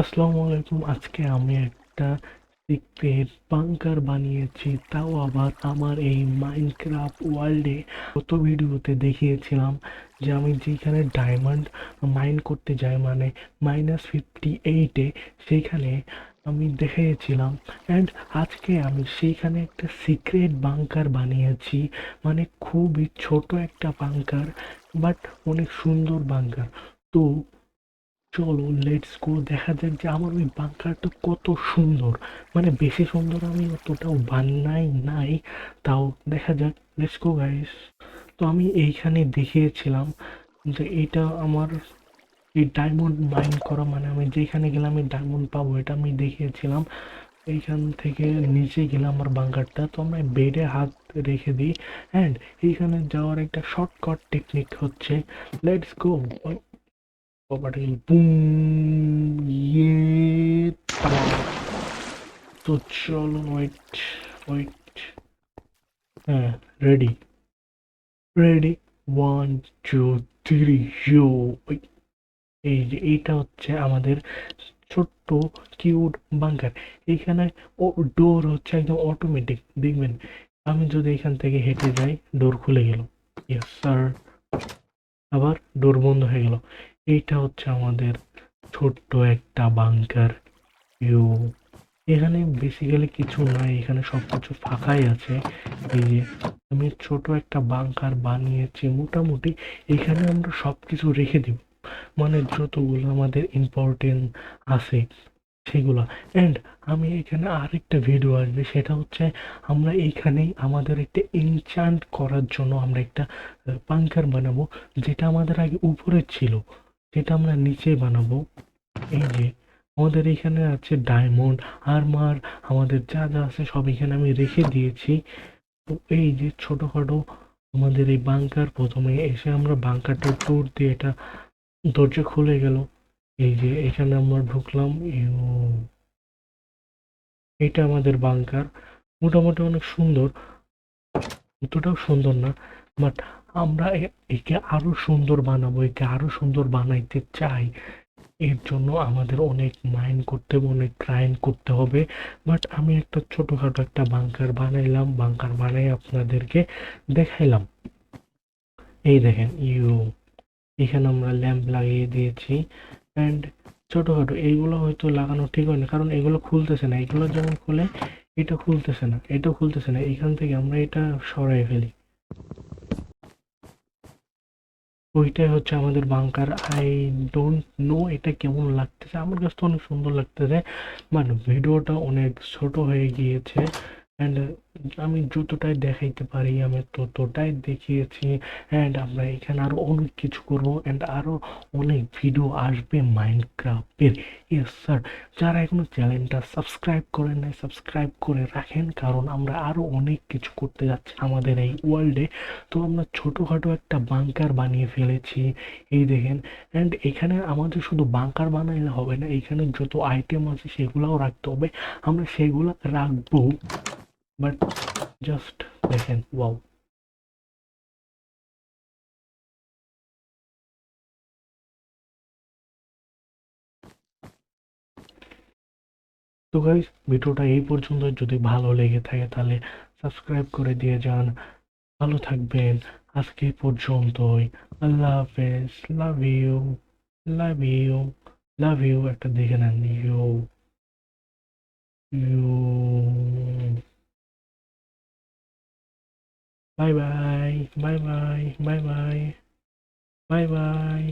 আসসালামু আলাইকুম। আজকে আমি একটা সিক্রেট বাংকার বানিয়েছি, তাও আবার আমার এই মাইনক্রাফট ওয়ার্ল্ডে। গত ভিডিওতে দেখিয়েছিলাম যে আমি যেখানে ডায়মন্ড মাইন করতে যাই, মানে -58-এ, সেইখানে আমি দেখিয়েছিলাম। অ্যান্ড আজকে আমি সেইখানে একটা সিক্রেট বাংকার বানিয়েছি, মানে খুবই ছোট একটা বাংকার, বাট অনেক সুন্দর বাংকার। তো চলো লেটস গো, দেখা যাক যে আমার ওই বাংকারটা কত সুন্দর। মানে বেশি সুন্দর আমি অতটাও বানাই নাই, তাও দেখা যাক। Let's go guys. তো আমি এইখানে দেখিয়েছিলাম যে এটা আমার এই ডায়মন্ড মাইন করা, মানে আমি যেখানে গেলাম এই ডায়মন্ড পাবো, এটা আমি দেখিয়েছিলাম। এইখান থেকে নিচে গেলাম আমার বাংকারটা, তো আমরা বেডে হাত রেখে দিই। অ্যান্ড এইখানে যাওয়ার একটা শর্টকাট টেকনিক হচ্ছে লেটস গো। প্রপার্টি বুম, ইয়ে, তাবাম। তো চলো, ওয়েট ওয়েট, হ্যাঁ, রেডি রেডি, 1 2 3 ইউ। এই যে এইটা হচ্ছে আমাদের ছোট্ট কিউট বাংকার। এইখানে ও ডোর হচ্ছে একদম অটোমেটিক, দেখবেন। আমি যদি এখান থেকে হেঁটে যাই, ডোর খুলে গেল। Yes sir. আবার ডোর বন্ধ হয়ে গেল। এইটা হচ্ছে আমাদের ছোট্ট একটা বাংকার। ইউ, এখানে বেসিক্যালি কিছু নাই, এখানে সবকিছু ফাঁকাই আছে। এই যে আমি ছোট একটা বাংকার বানিয়েছি মোটামুটি। এখানে আমরা সবকিছু রেখে দিব, মানে যতগুলো আমাদের ইম্পর্টেন্ট আছে সেগুলো। অ্যান্ড আমি এখানে আরেকটা ভিডিও আসবে, সেটা হচ্ছে আমরা এইখানেই আমাদের একটা এনচান্ট করার জন্য আমরা একটা বাংকার বানাবো, যেটা আমাদের আগে উপরে ছিল, যেটা আমরা নিচে বানাবো। এই যে আমাদের এখানে আছে ডায়মন্ড, আর্মার, আমাদের যা যা আছে সব এখানে আমি রেখে দিয়েছি। তো এই যে ছোটখাটো আমাদের এই বাংকার, প্রথমে এসে আমরা বাংকারটা ট্যুর দিয়ে এটা দরজা খুলে গেল। এই যে এখানে আমরা ঢুকলাম। এটা আমাদের বাংকার, মোটামুটি অনেক সুন্দর, অতটাও সুন্দর না, বাট আমরা একে আরো সুন্দর বানাবো, একে আরো সুন্দর বানাইতে চাই। এর জন্য আমাদের অনেক মাইন্ড করতে হবে, অনেক গ্রাইন্ড করতে হবে। বাট আমি একটা ছোটখাটো একটা বাংকার বানাইলাম, বাংকার বানাই আপনাদেরকে দেখাইলাম। এই দেখেন এখানে আমরা ল্যাম্প লাগিয়ে দিয়েছি। অ্যান্ড ছোটখাটো এইগুলো হয়তো লাগানো ঠিক হয় না, কারণ এগুলো খুলতেছে না। এগুলো যেমন খুলে, এটা খুলতেছে না, এটা খুলতেছে না। এখান থেকে আমরা এটা সরাই ফেলি। ওইটাই হচ্ছে আমাদের বাংকার। আই ডোন্ট নো এটা কেমন লাগতেছে, আমার কাছে তো অনেক সুন্দর লাগতেছে, বাট ভিডিওটা অনেক ছোট হয়ে গিয়েছে। অ্যান্ড আমি যতটাই দেখাইতে পারি আমি ততটাই দেখিয়েছি। অ্যান্ড আমরা এখানে আরো অনেক কিছু করবো, অ্যান্ড আরো অনেক ভিডিও আসবে মাইনক্রাফটের। Yes sir. যারা এখনো চ্যানেলটা সাবস্ক্রাইব করেন নাই, সাবস্ক্রাইব করে রাখেন, কারণ আমরা আরো অনেক কিছু করতে যাচ্ছি আমাদের এই ওয়ার্ল্ডে। তো আমরা ছোটোখাটো একটা বাংকার বানিয়ে ফেলেছি, এই দেখেন। অ্যান্ড এখানে আমাদের শুধু বাংকার বানাইলে হবে না, এখানে যত আইটেম আছে সেগুলোও রাখতে হবে। আমরা সেগুলো রাখবো, বাট জাস্ট দেখেন, ওয়াও। তো গাইস, ভিডিওটা এই পর্যন্ত। যদি ভালো লেগে থাকে তাহলে সাবস্ক্রাইব করে দিয়ে যান। ভালো থাকবেন। আজকে এই পর্যন্তই। আল্লাহ হাফেজ। Love you, love you, love you. একটা দেখে নেন। You, you. Bye bye, bye bye, bye bye, bye by.